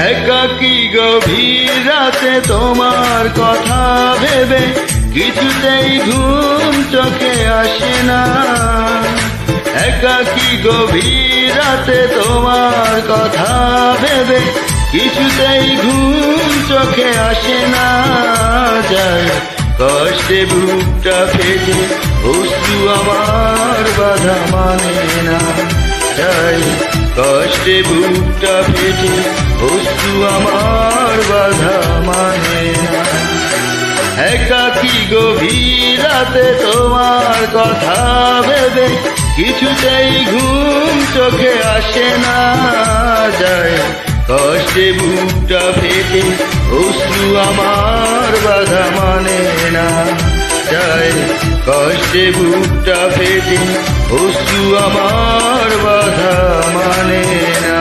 একাকী গভীর রাতে তোমার কথা ভেবে কিছুতেই ঘুম চোখে আসে না। একাকী গভীর রাতে তোমার কথা ভেবে কিছুতেই ঘুম চোখে আসে না। যায় কষ্টে বুকটা ফেটে অশ্রু আমার বাধা মানে না। যায় কষ্টে বুকটা ফেটে অশ্রু আমার বাধা মানে না। একাকী গভীর রাতে তোমার কথা ভেবে কিছুতেই ঘুম চোখে আসে না। যায় কষ্টে বুকটা ফেটে অশ্রু আমার বাধা মানে না। যায় কষ্টে বুকটা ফেটে অশ্রু আমার বাধা মানে না।